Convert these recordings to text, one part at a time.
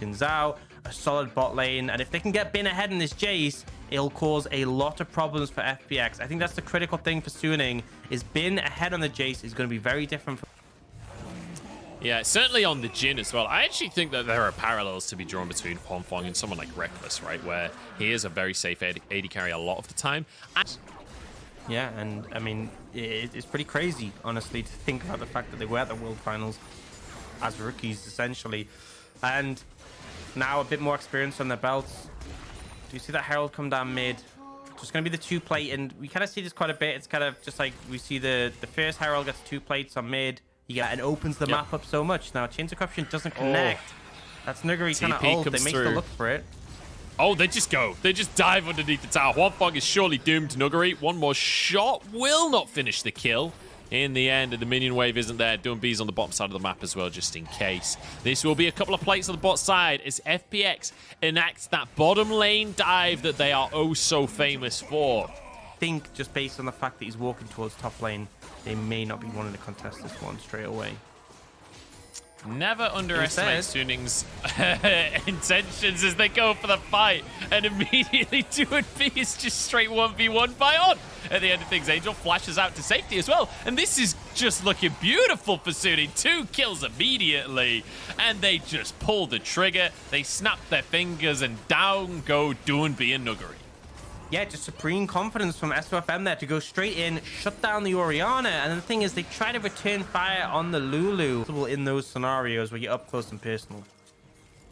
Zhao, a solid bot lane, and if they can get Bin ahead in this Jace, it'll cause a lot of problems for FPX. I think that's the critical thing for Suning, is Bin ahead on the Jace is going to be very different. Yeah, certainly on the Jhin as well. I actually think that there are parallels to be drawn between Huanfeng and someone like Reckless, right? Where he is a very safe AD carry a lot of the time. Yeah, and I mean, it's pretty crazy, honestly, to think about the fact that they were at the World Finals as rookies, essentially. And now a bit more experience on their belts. Do you see that Herald come down mid? Just going to be the 2 plate, and we kind of see this quite a bit. It's kind of just like we see the first Herald gets 2 plates on mid. And opens the map up so much. Now, Chains of Corruption doesn't connect. That's Nuguri trying to ult. They make the look for it. Oh, they just go. They just dive underneath the tower. Huanfeng is surely doomed. Nuguri, one more shot will not finish the kill. In the end, the minion wave isn't there. Doombee's on the bottom side of the map as well, just in case. This will be a couple of plates on the bot side as FPX enacts that bottom lane dive that they are oh so famous for. I think just based on the fact that he's walking towards top lane, they may not be wanting to contest this one straight away. Never underestimate Suning's intentions as they go for the fight, and immediately Doombe is just straight 1v1 by on. At the end of things, Angel flashes out to safety as well, and this is just looking beautiful for Suning. 2 kills immediately, and they just pull the trigger. They snap their fingers, and down go Doombe and Nuguri. Yeah, just supreme confidence from SUFM there to go straight in, shut down the Orianna. And the thing is, they try to return fire on the Lulu in those scenarios where you're up close and personal.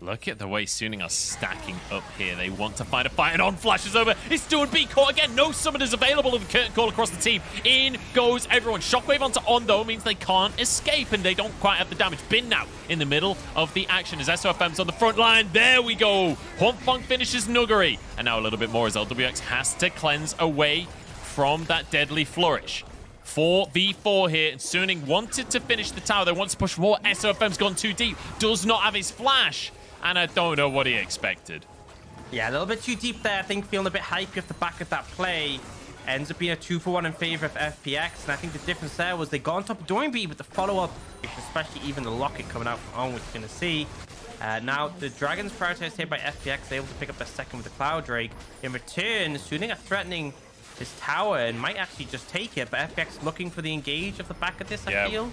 Look at the way Suning are stacking up here. They want to find a fight, and on flashes over. It's Doombe caught again. No summoners available with the curtain call across the team. In goes everyone. Shockwave onto On, though, means they can't escape, and they don't quite have the damage. Bin now in the middle of the action as SOFM's on the front line. There we go. Huanfeng finishes Nuguri. And now a little bit more as LWX has to cleanse away from that deadly flourish. 4v4 here, and Suning wanted to finish the tower. They want to push more. SOFM's gone too deep. Does not have his flash. And I don't know what he expected. Yeah, a little bit too deep there. I think feeling a bit hypey off the back of that play. Ends up being a 2-for-1 in favor of FPX. And I think the difference there was they got on top of Doombe with the follow-up, especially even the locket coming out from On, which you're going to see. Now, the Dragons prioritized here by FPX. They're able to pick up their second with the Cloud Drake. In return, Suning are threatening this tower and might actually just take it. But FPX looking for the engage off the back of this, I feel.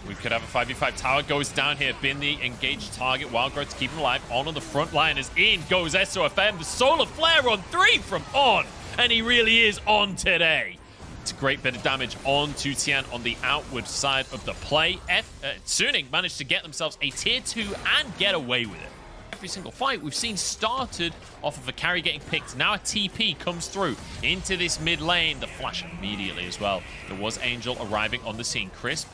We could have a 5v5. Tower goes down here. Bin the engaged target. Wild Growth to keep him alive. On the front line as in goes SOFM. The Solar Flare on 3 from On. And he really is on today. It's a great bit of damage on to Tian on the outward side of the play. Suning managed to get themselves a tier 2 and get away with it. Every single fight we've seen started off of a carry getting picked. Now a TP comes through into this mid lane. The flash immediately as well. There was Angel arriving on the scene. Crisp.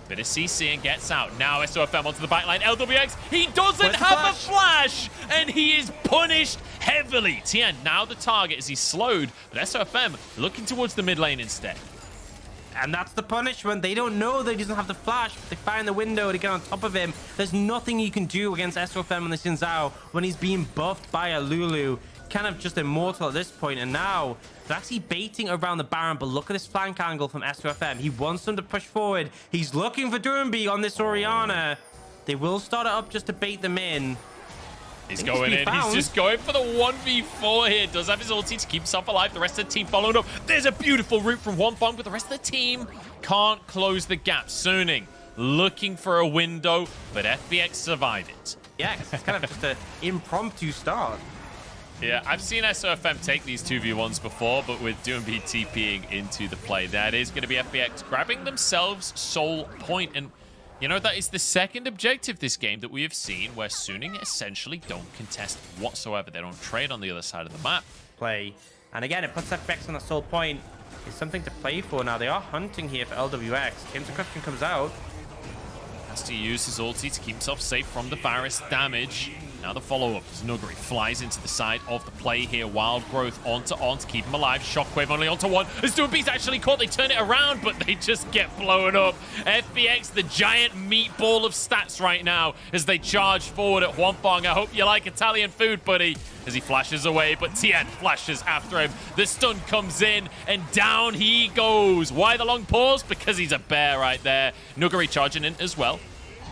Bit of CC and gets out. Now SOFM onto the backline. LWX, he doesn't have a flash, and he is punished heavily. Tian now the target as he's slowed, but SOFM looking towards the mid lane instead. And that's the punishment. They don't know that he doesn't have the flash, but they find the window to get on top of him. There's nothing you can do against SOFM on the Xin Zhao when he's being buffed by a Lulu. Kind of just immortal at this point, and now they're actually baiting around the Baron. But look at this flank angle from SOFM. He wants them to push forward. He's looking for Doombe on this Orianna. They will start it up just to bait them in. He's going in. He's just going for the 1v4 here. Does have his ulti to keep himself alive. The rest of the team following up. There's a beautiful route from Huanfeng, but the rest of the team can't close the gap. Suning looking for a window, but FPX survive it. Yeah, it's kind of just an impromptu start. Yeah, I've seen SOFM take these 2v1s before, but with Doombe TPing into the play. That is going to be FPX grabbing themselves Soul Point. And, you know, that is the second objective this game that we have seen where Suning essentially don't contest whatsoever. They don't trade on the other side of the map. Play. And again, it puts FPX on the Soul Point. It's something to play for now. They are hunting here for LWX. Chains of Corruption comes out. Has to use his ulti to keep himself safe from the Varus damage. Now the follow-up as Nuguri flies into the side of the play here. Wild Growth onto On to keep him alive. Shockwave only onto one. As Doombee's actually caught, they turn it around, but they just get blown up. FPX, the giant meatball of stats right now as they charge forward at Huanfeng. I hope you like Italian food, buddy. As he flashes away, but Tian flashes after him. The stun comes in, and down he goes. Why the long pause? Because he's a bear right there. Nuguri charging in as well.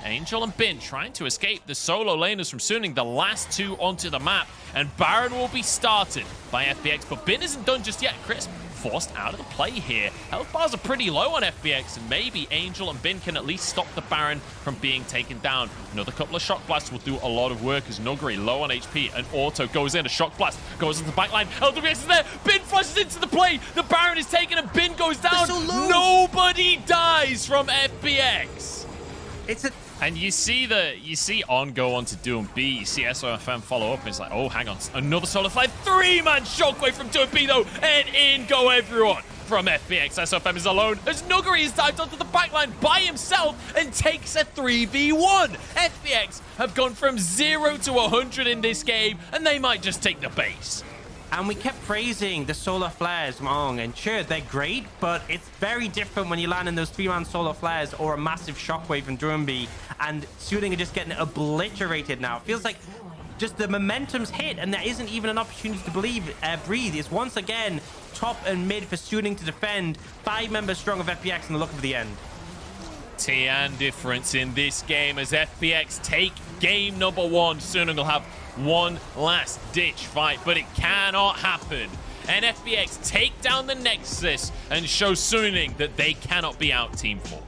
Angel and Bin trying to escape the solo laners from Suning, the last two onto the map, and Baron will be started by FPX, but Bin isn't done just yet. Crisp forced out of the play here. Health bars are pretty low on FPX, and maybe Angel and Bin can at least stop the Baron from being taken down. Another couple of shock blasts will do a lot of work as Nuguri low on HP, and Auto goes in, a shock blast goes into the backline. LWX is there, Bin flushes into the play, the Baron is taken and Bin goes down. So nobody dies from FPX. It's a... And you see On go on to Doom B. You see SOFM follow up, and it's like, oh, hang on. Another solo fly. 3-man shockwave from Doom B, though. And in go everyone from FPX. SOFM is alone as Nuguri is dived onto the backline by himself and takes a 3v1. FPX have gone from 0 to 100 in this game, and they might just take the base. And we kept praising the solar flares from Ong, and sure, they're great, but it's very different when you land in those 3-man solar flares or a massive shockwave from Drumby, and Suning are just getting obliterated now. It feels like just the momentum's hit, and there isn't even an opportunity to breathe. It's once again top and mid for Suning to defend. 5 members strong of FPX and the look of the end. Tian difference in this game as FPX take game number 1. Suning will have one last ditch fight, but it cannot happen. And FPX take down the Nexus and show Suning that they cannot be out team 4.